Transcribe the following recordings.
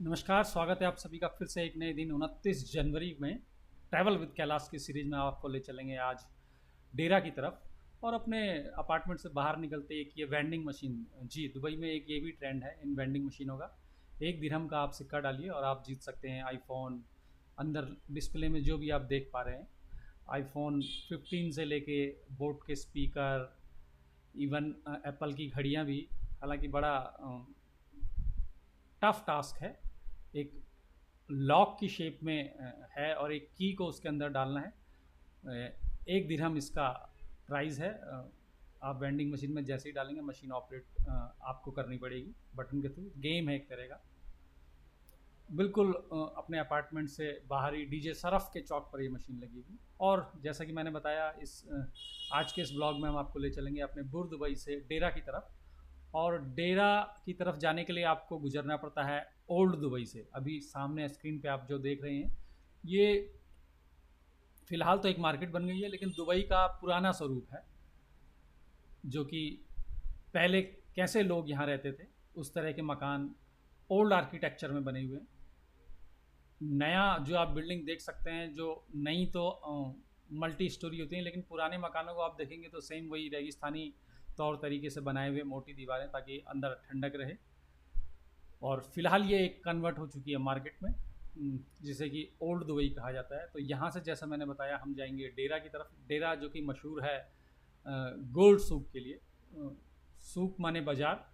नमस्कार, स्वागत है आप सभी का फिर से एक नए दिन 29 जनवरी में ट्रैवल विद कैलाश की सीरीज में आपको ले चलेंगे आज डेरा की तरफ। और अपने अपार्टमेंट से बाहर निकलते एक ये वेंडिंग मशीन, जी दुबई में एक ये भी ट्रेंड है इन वेंडिंग मशीनों का। 1 दिरहम का आप सिक्का डालिए और आप जीत सकते हैं आईफोन। अंदर डिस्प्ले में जो भी आप देख पा रहे हैं, आईफोन 15 से लेके बोट के स्पीकर, इवन एप्पल की घड़ियाँ भी। हालांकि बड़ा टफ टास्क है। एक लॉक की शेप में है और एक की को उसके अंदर डालना है। 1 दिरहम इसका प्राइस है। आप वेंडिंग मशीन में जैसे ही डालेंगे मशीन ऑपरेट आपको करनी पड़ेगी बटन के थ्रू। गेम है एक तरह का। बिल्कुल अपने अपार्टमेंट से बाहर ही डीजे सरफ के चौक पर ये मशीन लगी हुई। और जैसा कि मैंने बताया, इस आज के इस ब्लॉग में हम आपको ले चलेंगे अपने बुर दुबई से डेरा की तरफ। और डेरा की तरफ जाने के लिए आपको गुजरना पड़ता है ओल्ड दुबई से। अभी सामने स्क्रीन पे आप जो देख रहे हैं, ये फ़िलहाल तो एक मार्केट बन गई है, लेकिन दुबई का पुराना स्वरूप है, जो कि पहले कैसे लोग यहाँ रहते थे उस तरह के मकान ओल्ड आर्किटेक्चर में बने हुए हैं। नया जो आप बिल्डिंग देख सकते हैं, जो नई तो मल्टी स्टोरी होती हैं, लेकिन पुराने मकानों को आप देखेंगे तो सेम वही रेगिस्तानी तौर तरीके से बनाए हुए मोटी दीवारें, ताकि अंदर ठंडक रहे। और फिलहाल ये एक कन्वर्ट हो चुकी है मार्केट में, जिसे कि ओल्ड दुबई कहा जाता है। तो यहाँ से जैसा मैंने बताया, हम जाएंगे डेरा की तरफ। डेरा जो कि मशहूर है गोल्ड सूक के लिए। सूक माने बाज़ार।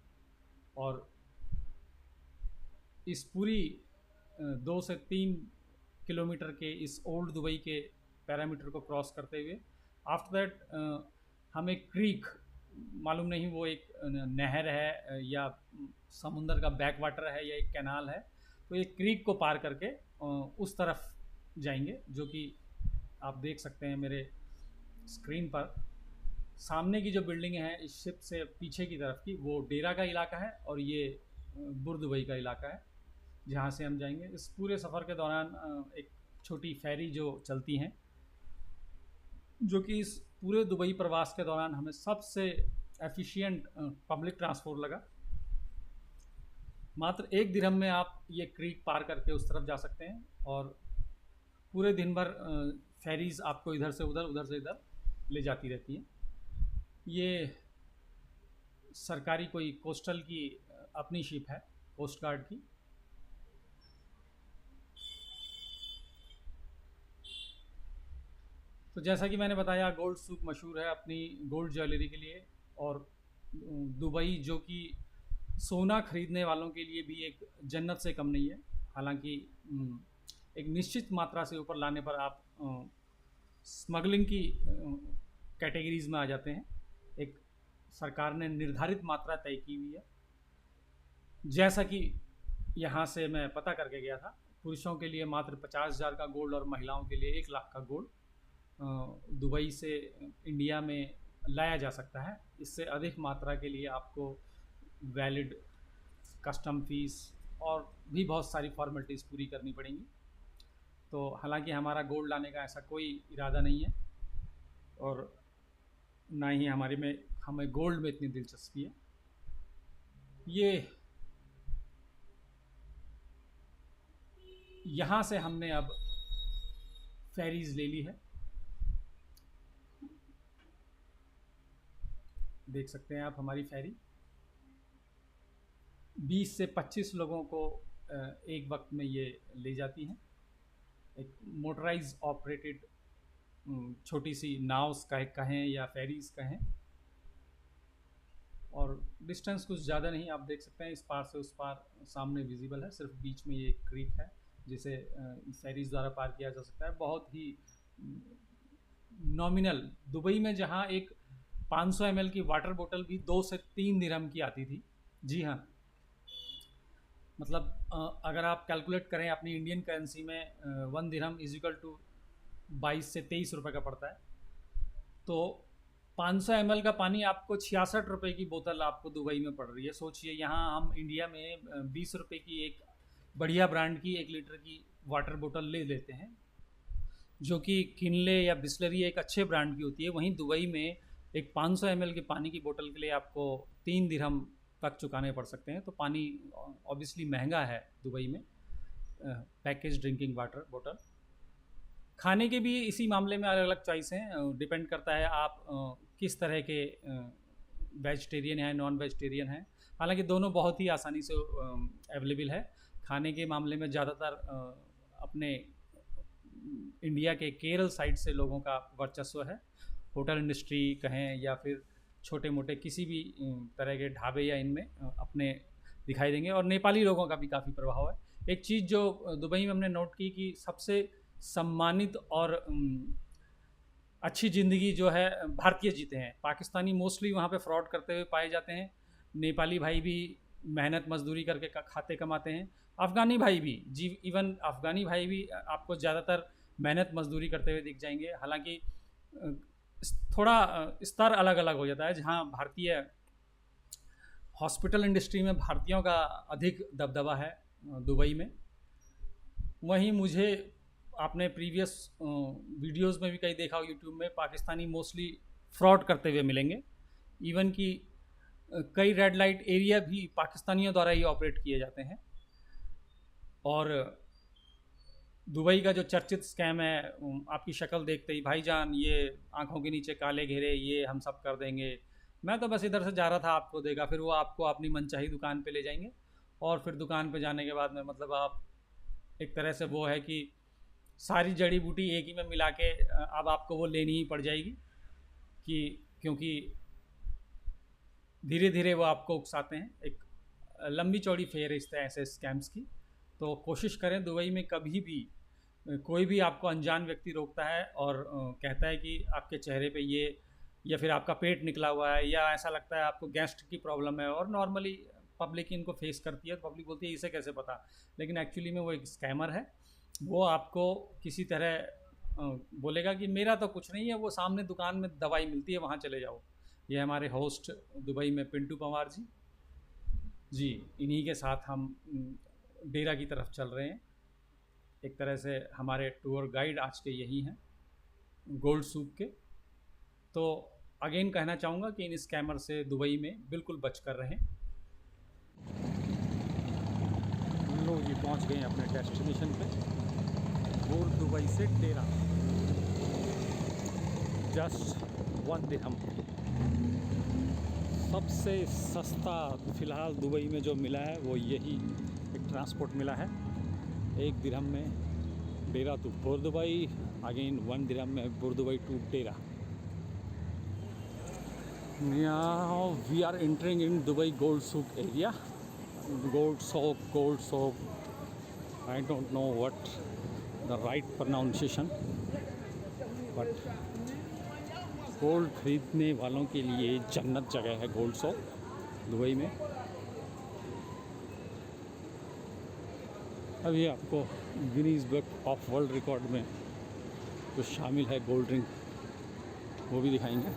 और इस पूरी 2 से 3 किलोमीटर के इस ओल्ड दुबई के पैरामीटर को क्रॉस करते हुए आफ्टर दैट हम एक क्रीक, मालूम नहीं वो एक नहर है या समुंदर का बैक वाटर है या एक कैनाल है, तो एक क्रीक को पार करके उस तरफ जाएंगे, जो कि आप देख सकते हैं मेरे स्क्रीन पर। सामने की जो बिल्डिंग है इस शिप से पीछे की तरफ की, वो डेरा का इलाका है और ये बुर दुबई का इलाका है जहाँ से हम जाएंगे। इस पूरे सफ़र के दौरान एक छोटी फेरी जो चलती हैं, जो कि इस पूरे दुबई प्रवास के दौरान हमें सबसे एफिशिएंट पब्लिक ट्रांसपोर्ट लगा। मात्र 1 दिरहम में आप ये क्रीक पार करके उस तरफ जा सकते हैं और पूरे दिन भर फेरीज़ आपको इधर से उधर, उधर से इधर ले जाती रहती हैं। ये सरकारी कोई कोस्टल की अपनी शिप है, कोस्ट गार्ड की। तो जैसा कि मैंने बताया, गोल्ड सूक मशहूर है अपनी गोल्ड ज्वेलरी के लिए। और दुबई जो कि सोना खरीदने वालों के लिए भी एक जन्नत से कम नहीं है। हालांकि एक निश्चित मात्रा से ऊपर लाने पर आप स्मगलिंग की कैटेगरीज में आ जाते हैं। एक सरकार ने निर्धारित मात्रा तय की हुई है। जैसा कि यहाँ से मैं पता करके गया था, पुरुषों के लिए मात्र 50,000 का गोल्ड और महिलाओं के लिए 1 लाख का गोल्ड दुबई से इंडिया में लाया जा सकता है। इससे अधिक मात्रा के लिए आपको वैलिड कस्टम फीस और भी बहुत सारी फॉर्मेलिटीज़ पूरी करनी पड़ेंगी। तो हालांकि हमारा गोल्ड लाने का ऐसा कोई इरादा नहीं है, और ना ही हमें गोल्ड में इतनी दिलचस्पी है। ये यहाँ से हमने अब फेरीज़ ले ली है, देख सकते हैं आप हमारी फेरी। 20 से 25 लोगों को एक वक्त में ये ले जाती हैं। एक मोटराइज ऑपरेटेड छोटी सी नाव कहें या फेरीज कहें। और डिस्टेंस कुछ ज़्यादा नहीं, आप देख सकते हैं इस पार से उस पार सामने विजिबल है। सिर्फ बीच में ये एक क्रीक है जिसे फेरीज द्वारा पार किया जा सकता है। बहुत ही नॉमिनल, दुबई में जहाँ एक 500 ml की वाटर बोतल भी 2 से 3 दिरहम की आती थी। जी हाँ, मतलब अगर आप कैलकुलेट करें अपनी इंडियन करेंसी में, 1 दिरहम इज इक्वल टू 22 से 23 रुपये का पड़ता है। तो 500 ml का पानी आपको 66 रुपये की बोतल आपको दुबई में पड़ रही है। सोचिए, यहाँ हम इंडिया में 20 रुपये की एक बढ़िया ब्रांड की 1 लीटर की वाटर बोतल ले लेते हैं, जो कि किनले या बिस्लरी एक अच्छे ब्रांड की होती है। वहीं दुबई में एक 500 ml के पानी की बोतल के लिए आपको 3 दिरहम तक चुकाने पड़ सकते हैं। तो पानी ऑब्वियसली महंगा है दुबई में। पैकेज ड्रिंकिंग वाटर बोतल। खाने के भी इसी मामले में अलग अलग चॉइस हैं, डिपेंड करता है आप किस तरह के वेजिटेरियन हैं, नॉन वेजिटेरियन हैं। हालांकि दोनों बहुत ही आसानी से अवेलेबल है। खाने के मामले में ज़्यादातर अपने इंडिया के केरल साइड से लोगों का वर्चस्व है। होटल इंडस्ट्री कहें या फिर छोटे मोटे किसी भी तरह के ढाबे या इनमें अपने दिखाई देंगे, और नेपाली लोगों का भी काफ़ी प्रभाव है। एक चीज़ जो दुबई में हमने नोट की कि सबसे सम्मानित और अच्छी ज़िंदगी जो है भारतीय जीते हैं। पाकिस्तानी मोस्टली वहाँ पे फ्रॉड करते हुए पाए जाते हैं। नेपाली भाई भी मेहनत मजदूरी करके खाते कमाते हैं। अफ़गानी भाई भी जी, इवन अफ़गानी भाई भी आपको ज़्यादातर मेहनत मजदूरी करते हुए दिख जाएंगे। हालांकि थोड़ा स्तर अलग अलग हो जाता है। जहाँ भारतीय हॉस्पिटल इंडस्ट्री में भारतीयों का अधिक दबदबा है दुबई में, वहीं मुझे आपने प्रीवियस वीडियोस में भी कहीं देखा हो यूट्यूब में, पाकिस्तानी मोस्टली फ्रॉड करते हुए मिलेंगे। इवन कि कई रेड लाइट एरिया भी पाकिस्तानियों द्वारा ही ऑपरेट किए जाते हैं। और दुबई का जो चर्चित स्कैम है, आपकी शक्ल देखते ही भाईजान ये आंखों के नीचे काले घेरे, ये हम सब कर देंगे, मैं तो बस इधर से जा रहा था आपको देखा। फिर वो आपको अपनी मनचाही दुकान पे ले जाएंगे, और फिर दुकान पे जाने के बाद में मतलब आप एक तरह से वो है कि सारी जड़ी बूटी एक ही में मिला के अब आपको वो लेनी ही पड़ जाएगी, कि क्योंकि धीरे धीरे वो आपको उकसाते हैं। एक लंबी चौड़ी फेयर इस तरह ऐसे स्कैम्स की। तो कोशिश करें दुबई में कभी भी कोई भी आपको अनजान व्यक्ति रोकता है और कहता है कि आपके चेहरे पे ये, या फिर आपका पेट निकला हुआ है, या ऐसा लगता है आपको गैस्ट्रिक की प्रॉब्लम है, और नॉर्मली पब्लिक इनको फेस करती है, तो पब्लिक बोलती है इसे कैसे पता, लेकिन एक्चुअली में वो एक स्कैमर है। वो आपको किसी तरह बोलेगा कि मेरा तो कुछ नहीं है, वो सामने दुकान में दवाई मिलती है वहाँ चले जाओ। ये हमारे होस्ट दुबई में पिंटू पंवार जी जी, इन्हीं के साथ हम डेरा की तरफ चल रहे हैं। एक तरह से हमारे टूर गाइड आज के यही हैं, गोल्ड सूक के। तो अगेन कहना चाहूँगा कि इन स्कैमर से दुबई में बिल्कुल बच कर रहें। लो जी, पहुँच गए अपने डेस्टिनेशन पे, गोल्ड दुबई से डेरा, जस्ट 1 दिरहम। सबसे सस्ता फ़िलहाल दुबई में जो मिला है वो यही एक ट्रांसपोर्ट मिला है। 1 दिरहम में डेरा टू बुर्दुबई, अगेन 1 दिरहम में Bur Dubai to Deira. Now we are entering in Dubai Gold Souk area. Gold Souk. I don't know what the right pronunciation, but gold खरीदने वालों के लिए जन्नत जगह है गोल्ड सॉक दुबई में। अभी आपको Guinness book of world record में जो शामिल है गोल्ड ड्रिंक, वो भी दिखाएंगे।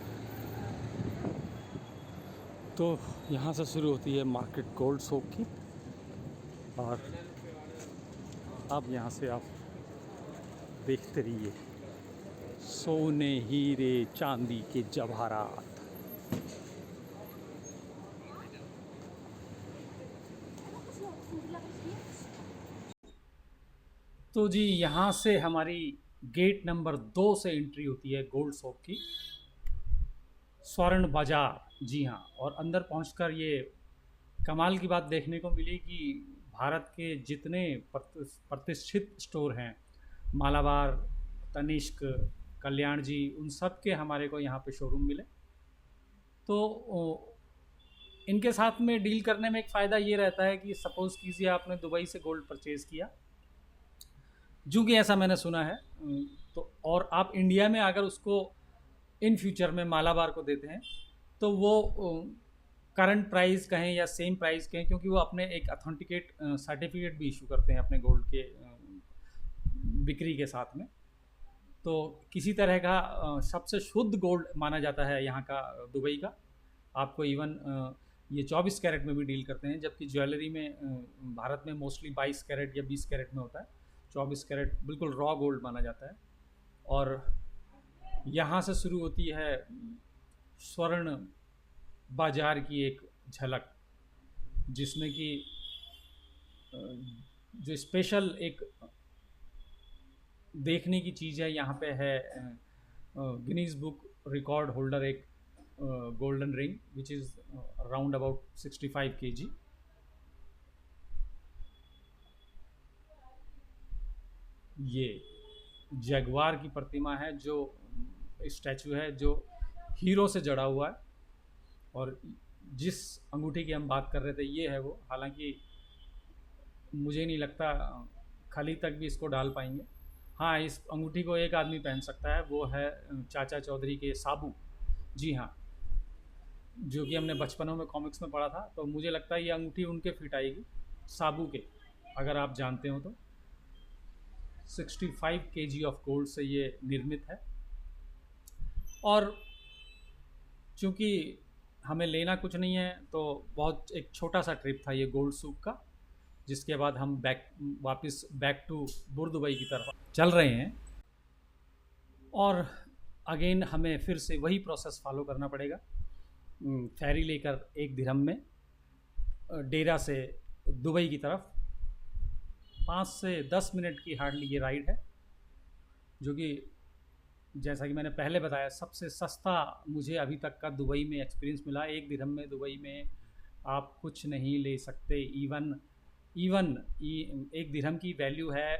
तो यहाँ से शुरू होती है मार्केट गोल्ड सॉक की, और अब यहाँ से आप देखते रहिए सोने हीरे चांदी के जवाहरात। तो जी, यहाँ से हमारी गेट नंबर 2 से एंट्री होती है गोल्ड सॉक की, स्वर्ण बाजार। जी हाँ, और अंदर पहुँचकर ये कमाल की बात देखने को मिली कि भारत के जितने प्रतिष्ठित स्टोर हैं, मालाबार, तनिष्क, कल्याण जी, उन सब के हमारे को यहाँ पे शोरूम मिले। तो इनके साथ में डील करने में एक फ़ायदा ये रहता है कि सपोज़ कीजिए आपने दुबई से गोल्ड परचेज़ किया, जो कि ऐसा मैंने सुना है, तो और आप इंडिया में अगर उसको इन फ्यूचर में मालाबार को देते हैं, तो वो करंट प्राइस कहें या सेम प्राइस कहें, क्योंकि वो अपने एक अथेंटिकेट सर्टिफिकेट भी इशू करते हैं अपने गोल्ड के बिक्री के साथ में। तो किसी तरह का सबसे शुद्ध गोल्ड माना जाता है यहाँ का दुबई का। आपको इवन ये 24 कैरेट में भी डील करते हैं, जबकि ज्वेलरी में भारत में मोस्टली 22 कैरेट या 20 कैरेट में होता है। 24 कैरेट बिल्कुल रॉ गोल्ड माना जाता है। और यहाँ से शुरू होती है स्वर्ण बाजार की एक झलक, जिसमें कि जो स्पेशल एक देखने की चीज़ है यहाँ पे है, गिनीज बुक रिकॉर्ड होल्डर एक golden ring which is around about 65 kg। ये जगवार की प्रतिमा है, जो स्टैचू है जो हीरो से जड़ा हुआ है, और जिस अंगूठी की हम बात कर रहे थे ये है वो। हालांकि मुझे नहीं लगता खाली तक भी इसको डाल पाएंगे। हाँ, इस अंगूठी को एक आदमी पहन सकता है, वो है चाचा चौधरी के साबू। जी हाँ, जो कि हमने बचपनों में कॉमिक्स में पढ़ा था, तो मुझे लगता है ये अंगूठी उनके फिट आएगी, साबू के, अगर आप जानते हो तो। 65 kg ऑफ गोल्ड से ये निर्मित है। और चूँकि हमें लेना कुछ नहीं है, तो बहुत एक छोटा सा ट्रिप था ये गोल्ड सूक का, जिसके बाद हम वापस बैक टू बुर्दुबई की तरफ चल रहे हैं। और अगेन हमें फिर से वही प्रोसेस फॉलो करना पड़ेगा। फेरी लेकर 1 दिरहम में डेरा से दुबई की तरफ 5 से 10 मिनट की हार्डली ये राइड है, जो कि जैसा कि मैंने पहले बताया सबसे सस्ता मुझे अभी तक का दुबई में एक्सपीरियंस मिला। 1 दिरहम में दुबई में आप कुछ नहीं ले सकते। इवन 1 दिरहम की वैल्यू है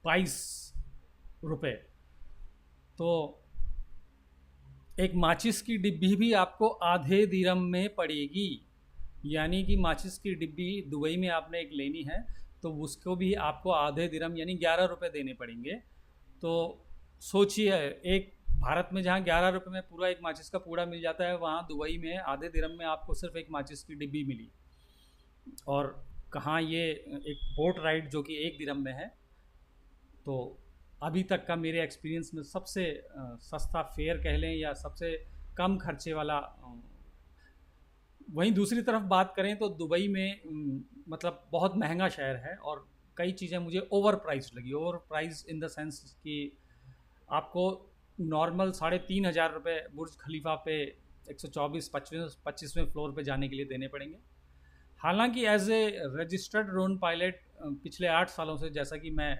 22 रुपये। तो एक माचिस की डिब्बी भी आपको आधे दिरहम में पड़ेगी, यानी कि माचिस की डिब्बी दुबई में आपने एक लेनी है तो उसको भी आपको आधे दिरहम यानी 11 रुपये देने पड़ेंगे। तो सोचिए, एक भारत में जहाँ 11 रुपये में पूरा एक माचिस का पूड़ा मिल जाता है, वहाँ दुबई में आधे दिरहम में आपको सिर्फ एक माचिस की डिब्बी मिली। और कहाँ ये एक बोट राइड जो कि 1 दिरहम में है। तो अभी तक का मेरे एक्सपीरियंस में सबसे सस्ता फेयर कह लें या सबसे कम खर्चे वाला। वहीं दूसरी तरफ बात करें तो दुबई में मतलब बहुत महंगा शहर है, और कई चीज़ें मुझे ओवर प्राइस लगी। Over price in the sense कि आपको नॉर्मल 3,500 रुपये बुर्ज खलीफा पे 124-25वें फ्लोर पे जाने के लिए देने पड़ेंगे। हालांकि as a registered drone pilot पिछले 8 सालों से, जैसा कि मैं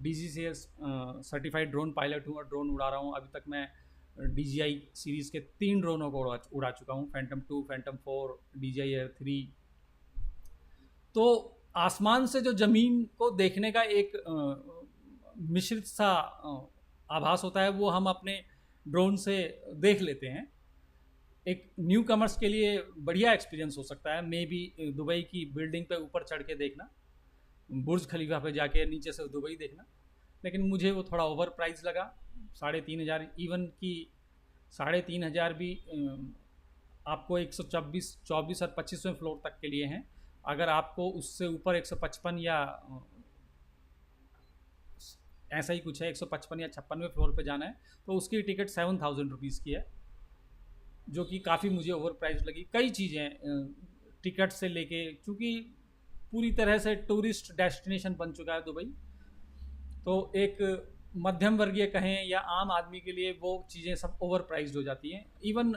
DGCA सर्टिफाइड ड्रोन पायलट हूँ और ड्रोन उड़ा रहा हूँ, अभी तक मैं DJI सीरीज़ के 3 ड्रोनों को उड़ा चुका हूँ, फैंटम 2, फैंटम 4, DJI Air 3। तो आसमान से जो ज़मीन को देखने का एक मिश्रित सा आभास होता है, वो हम अपने ड्रोन से देख लेते हैं। एक न्यू कमर्स के लिए बढ़िया एक्सपीरियंस हो सकता है मे बी दुबई की बिल्डिंग पे ऊपर चढ़ के देखना, बुर्ज खलीफा पे जाके नीचे से दुबई देखना। लेकिन मुझे वो थोड़ा ओवर प्राइस लगा। 3,500, इवन की 3,500 भी आपको 124 और 25वें फ्लोर तक के लिए हैं। अगर आपको उससे ऊपर 155 या ऐसा ही कुछ है, 155 या 56वें फ्लोर पे जाना है, तो उसकी टिकट 7,000 रुपीज़ की है, जो कि काफ़ी मुझे ओवर प्राइस लगी। कई चीज़ें टिकट से लेके, चूँकि पूरी तरह से टूरिस्ट डेस्टिनेशन बन चुका है दुबई, तो एक मध्यम वर्गीय कहें या आम आदमी के लिए वो चीज़ें सब ओवर प्राइज्ड हो जाती हैं। इवन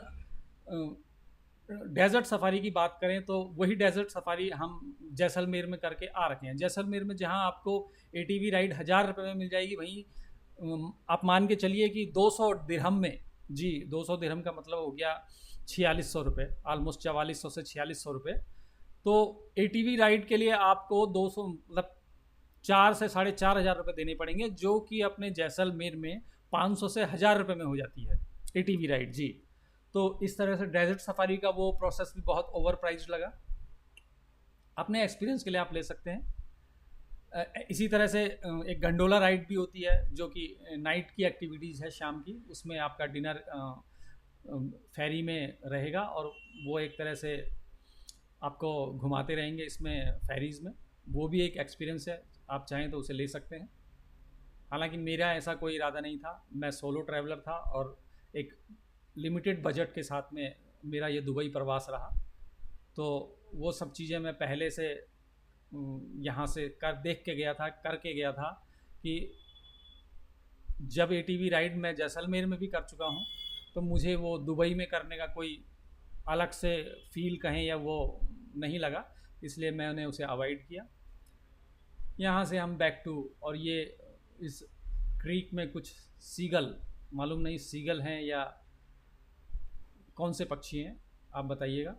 डेजर्ट सफारी की बात करें तो वही डेजर्ट सफारी हम जैसलमेर में करके आ रखे हैं। जैसलमेर में जहां आपको ATV राइड 1,000 रुपये में मिल जाएगी, वहीं आप मान के चलिए कि 200 दिरहम में, जी 200 दिरहम का मतलब हो गया 4,600 रुपये, ऑलमोस्ट 4,400 से 4,600 रुपये। तो ATV राइड के लिए आपको 200 मतलब 4 से 4,500 रुपये देने पड़ेंगे, जो कि अपने जैसलमेर में 500 से 1,000 रुपये में हो जाती है ATV राइड। जी, तो इस तरह से डेजर्ट सफारी का वो प्रोसेस भी बहुत ओवर प्राइस लगा। अपने एक्सपीरियंस के लिए आप ले सकते हैं। इसी तरह से एक गंडोला राइड भी होती है, जो कि नाइट की एक्टिविटीज़ है, शाम की। उसमें आपका डिनर फेरी में रहेगा, और वो एक तरह से आपको घुमाते रहेंगे इसमें फेरीज़ में। वो भी एक एक्सपीरियंस है, आप चाहें तो उसे ले सकते हैं। हालांकि मेरा ऐसा कोई इरादा नहीं था, मैं सोलो ट्रैवलर था और एक लिमिटेड बजट के साथ में मेरा ये दुबई प्रवास रहा। तो वो सब चीज़ें मैं पहले से यहाँ से देख के गया था, करके गया था, कि जब ATV राइड मैं जैसलमेर में भी कर चुका हूँ, तो मुझे वो दुबई में करने का कोई अलग से फील कहें या वो नहीं लगा, इसलिए मैंने उसे अवॉइड किया। यहाँ से हम बैक टू, और ये इस क्रीक में कुछ सीगल, मालूम नहीं सीगल हैं या कौन से पक्षी हैं, आप बताइएगा।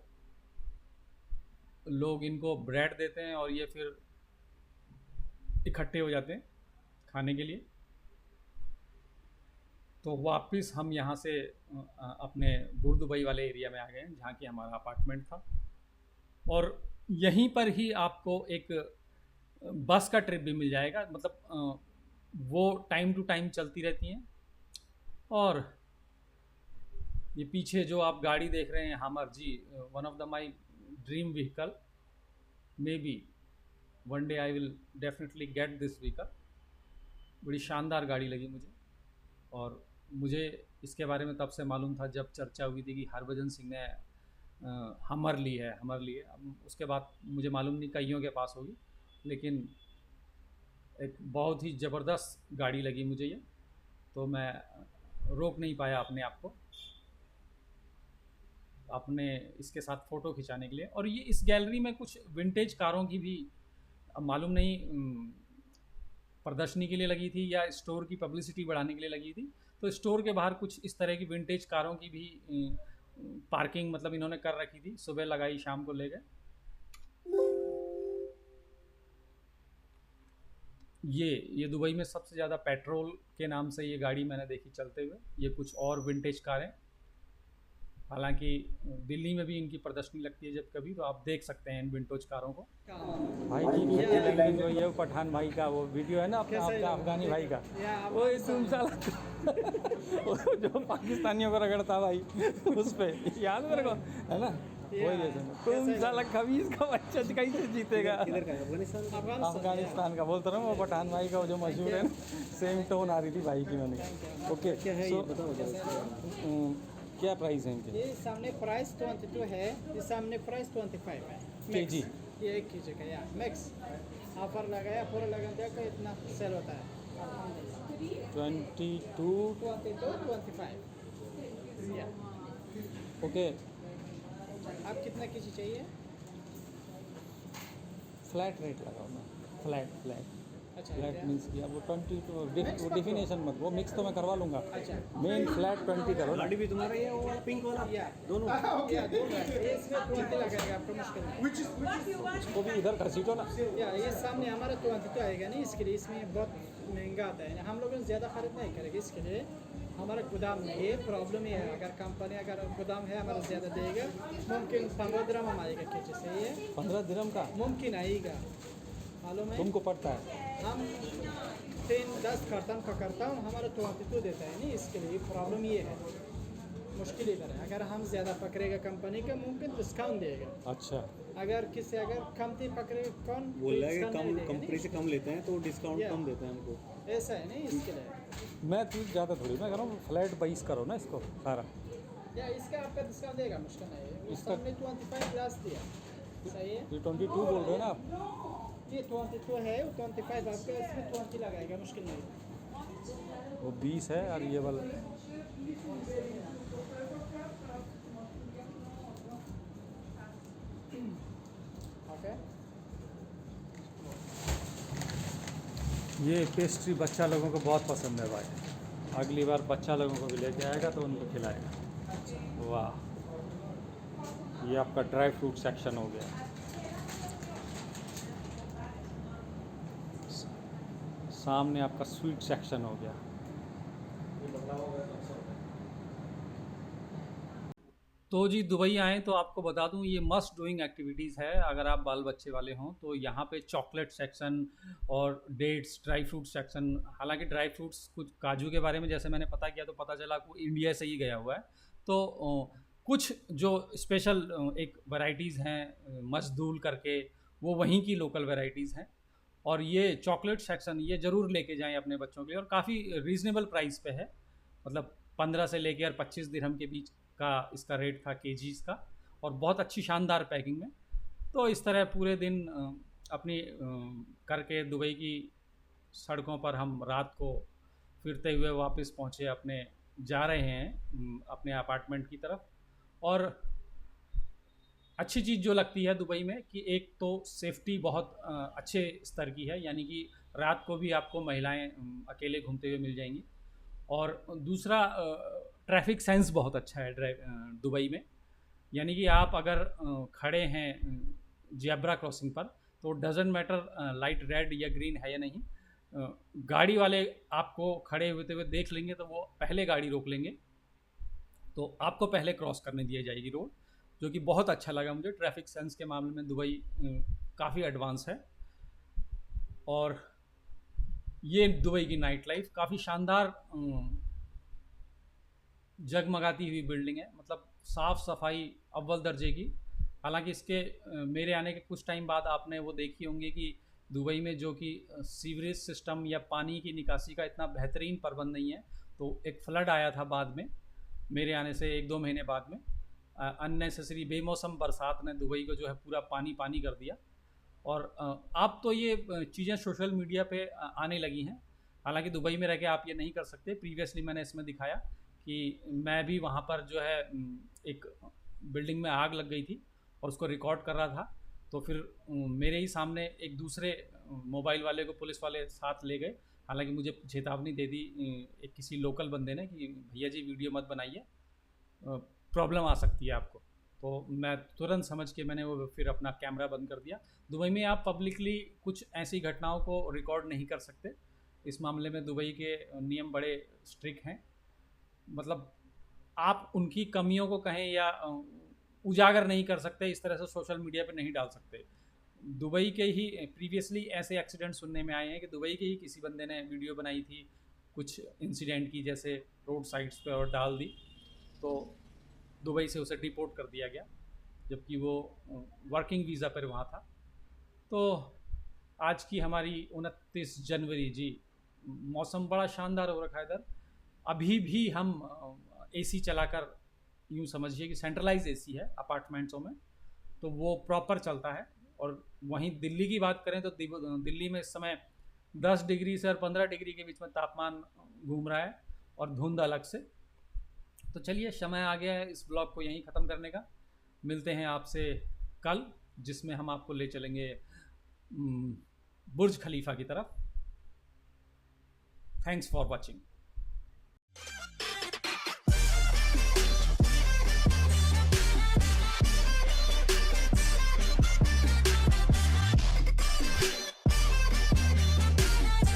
लोग इनको ब्रेड देते हैं और ये फिर इकट्ठे हो जाते हैं खाने के लिए। तो वापस हम यहाँ से अपने बुर्दुबई वाले एरिया में आ गए हैं जहाँ की हमारा अपार्टमेंट था। और यहीं पर ही आपको एक बस का ट्रिप भी मिल जाएगा, मतलब वो टाइम टू टाइम चलती रहती हैं। और ये पीछे जो आप गाड़ी देख रहे हैं Hummer ji, one of the my dream vehicle, may be one day I will definitely get this vehicle. बड़ी शानदार गाड़ी लगी मुझे, और मुझे इसके बारे में तब से मालूम था जब चर्चा हुई थी कि हरभजन सिंह ने हमर ली है, हमर ली है। अब उसके बाद मुझे मालूम नहीं कईयों के पास होगी, लेकिन एक बहुत ही ज़बरदस्त गाड़ी लगी मुझे ये, तो मैं रोक नहीं पाया अपने आप को अपने इसके साथ फ़ोटो खिंचाने के लिए। और ये इस गैलरी में कुछ विंटेज कारों की भी, अब मालूम नहीं प्रदर्शनी के लिए लगी थी या स्टोर की पब्लिसिटी बढ़ाने के लिए लगी थी। तो स्टोर के बाहर कुछ इस तरह की विंटेज कारों की भी पार्किंग मतलब इन्होंने कर रखी थी, सुबह लगाई शाम को ले गए। ये दुबई में सबसे ज़्यादा पेट्रोल के नाम से ये गाड़ी मैंने देखी चलते हुए। ये कुछ और विंटेज कारें, हालांकि दिल्ली में भी इनकी प्रदर्शनी लगती है जब कभी, तो आप देख सकते हैं इन विंटेज कारों को। भाई की लैंग्वेज जो ये पठान भाई का वो वीडियो है ना अपना, आपका अफगानी भाई का, वो तुम साला वो जो पाकिस्तानियों को रगड़ता भाई उस पर याद मेरे को है ना, वही जैसे तुम साला खबीज का बच्चा कैसे जीतेगा। अफगानिस्तान का बोलता रहा हूँ, वो पठान भाई का जो मशहूर है ना, सेम टोन आ रही थी भाई की मैंने। ओके, क्या प्राइस है इनके? ये सामने प्राइस 22 है, ये सामने प्राइस 25 है केजी। ये 1 केजी का या मैक्स ऑफर लगाया, पूरा लगा दिया का इतना सेल होता है। 22 25 या। ओके, आप कितना केजी चाहिए? फ्लैट रेट लगाओ ना, फ्लैट अच्छा फ्लैट क्या? मीन्स कि अब वो 22 वो डिफिनेशन मत, वो मिक्स तो मैं करवा लूँगा, अच्छा मेन फ्लैट 20 करो ना। गाड़ी भी तुम्हारा ही है, वो वाला पिंक वाला या दोनों। या दोनों है, ये इसमें 20 लगेगा आपको मुश्किल नहीं। उसको भी इधर घसीटो ना। या ये सामने हमारा 22 आएगा नहीं, इसके लिए इसमें बहुत महंगा आता है, हम लोग ज़्यादा खरीद नहीं करेंगे। इसके लिए हमारा गोदाम में ये प्रॉब्लम ये है, अगर कंपनी अगर गोदाम है हमारा ज़्यादा देगा, मुमकिन 15 दिरहम हम आएगा केजी से, ये 15 दिरहम का मुमकिन आएगा, मालूम है। तुमको पड़ता है। हम 3-10 कार्टन पकड़ता हूँ, हमारा 22 देता है नहीं, इसके लिए प्रॉब्लम ये है, मुश्किल इधर है। अगर हम ज़्यादा पकड़ेगा कंपनी का मुमकिन डिस्काउंट देगा, अच्छा, अगर किसी अगर कम थी पकड़ेगा कौन बोल रहा है कि discount नहीं कम देगा, कंपनी से कम लेते हैं तो डिस्काउंट Yeah. कम देते हैं हमको। नहीं? ऐसा है नहीं, इसके लिए मैं तू ज़्यादा थोड़ी मैं कर रहा हूँ, फ्लैट 22 करो ना इसको सारा। या इसका आपका डिस्काउंट देगा, मुश्किल नहीं है। इसका- इसका 25 प्लस दिया, सही है। ये 22 बोल रहे हो ना आप? ये 22 है, 25 आपका, इसमें 20 लगाएगा, मुश्किल नहीं। वो 20 है और ये वाला ओके, ये पेस्ट्री बच्चा लोगों को बहुत पसंद है भाई। अगली बार बच्चा लोगों को भी लेके आएगा तो उनको खिलाएगा। वाह, ये आपका ड्राई फ्रूट सेक्शन हो गया। सामने आपका स्वीट सेक्शन हो गया। तो जी दुबई आएँ तो आपको बता दूं, ये मस्ट डूइंग एक्टिविटीज़ है अगर आप बाल बच्चे वाले हों तो। यहाँ पे चॉकलेट सेक्शन और डेट्स, ड्राई फ्रूट सेक्शन, हालांकि ड्राई फ्रूट्स कुछ काजू के बारे में जैसे मैंने पता किया तो पता चला वो इंडिया से ही गया हुआ है। तो कुछ जो स्पेशल एक वैरायटीज़ हैं मजदूल करके, वो वहीं की लोकल वैरायटीज़ हैं। और ये चॉकलेट सेक्शन ये ज़रूर लेके जाएं अपने बच्चों के लिए, और काफ़ी रीज़नेबल प्राइस पे है, मतलब 15 से लेकर और 25 दिरहम के बीच का इसका रेट था केजीज़ का, और बहुत अच्छी शानदार पैकिंग में। तो इस तरह पूरे दिन अपनी करके दुबई की सड़कों पर हम रात को फिरते हुए वापस पहुँचे अपने, जा रहे हैं अपने अपार्टमेंट की तरफ। और अच्छी चीज़ जो लगती है दुबई में कि एक तो सेफ्टी बहुत अच्छे स्तर की है, यानी कि रात को भी आपको महिलाएं अकेले घूमते हुए मिल जाएंगी। और दूसरा, ट्रैफिक सेंस बहुत अच्छा है दुबई में। यानी कि आप अगर खड़े हैं जेब्रा क्रॉसिंग पर, तो डजेंट मैटर लाइट रेड या ग्रीन है या नहीं, गाड़ी वाले आपको खड़े होते हुए देख लेंगे तो वो पहले गाड़ी रोक लेंगे, तो आपको पहले क्रॉस करने दी जाएगी रोड, जो कि बहुत अच्छा लगा मुझे। ट्रैफिक सेंस के मामले में दुबई काफ़ी एडवांस है। और ये दुबई की नाइट लाइफ काफ़ी शानदार, जगमगाती हुई बिल्डिंग है, मतलब साफ़ सफाई अव्वल दर्जे की। हालांकि इसके मेरे आने के कुछ टाइम बाद आपने वो देखी होंगी कि दुबई में जो कि सीवरेज सिस्टम या पानी की निकासी का इतना बेहतरीन प्रबंध नहीं है। तो एक फ्लड आया था बाद में, मेरे आने से 1-2 महीने बाद में। अननेसेसरी बेमौसम बरसात ने दुबई को जो है पूरा पानी पानी कर दिया। और अब तो ये चीज़ें सोशल मीडिया पे आने लगी हैं। हालांकि दुबई में रह के आप ये नहीं कर सकते। प्रीवियसली मैंने इसमें दिखाया कि मैं भी वहाँ पर जो है एक बिल्डिंग में आग लग गई थी और उसको रिकॉर्ड कर रहा था। तो फिर मेरे ही सामने एक दूसरे मोबाइल वाले को पुलिस वाले साथ ले गए। हालांकि मुझे चेतावनी दे दी एक किसी लोकल बंदे ने कि भैया जी वीडियो मत बनाइए, प्रॉब्लम आ सकती है आपको। तो मैं तुरंत समझ के मैंने वो फिर अपना कैमरा बंद कर दिया। दुबई में आप पब्लिकली कुछ ऐसी घटनाओं को रिकॉर्ड नहीं कर सकते। इस मामले में दुबई के नियम बड़े स्ट्रिक्ट हैं। मतलब आप उनकी कमियों को कहें या उजागर नहीं कर सकते, इस तरह से सोशल मीडिया पे नहीं डाल सकते। दुबई के ही प्रीवियसली ऐसे एक्सीडेंट सुनने में आए हैं कि दुबई के ही किसी बंदे ने वीडियो बनाई थी कुछ इंसिडेंट की, जैसे रोड साइड्स पे, और डाल दी, तो दुबई से उसे डिपोर्ट कर दिया गया, जबकि वो वर्किंग वीज़ा पर वहाँ था। तो आज की हमारी 29 जनवरी जी, मौसम बड़ा शानदार हो रखा है इधर। अभी भी हम एसी चलाकर, यूँ समझिए कि सेंट्रलाइज एसी है अपार्टमेंट्सों में, तो वो प्रॉपर चलता है। और वहीं दिल्ली की बात करें तो दिल्ली में इस समय 10 डिग्री से और 15 डिग्री के बीच में तापमान घूम रहा है, और धुंध अलग से। तो चलिए, समय आ गया है इस ब्लॉग को यहीं ख़त्म करने का। मिलते हैं आपसे कल, जिसमें हम आपको ले चलेंगे बुर्ज खलीफा की तरफ। Thanks for watching.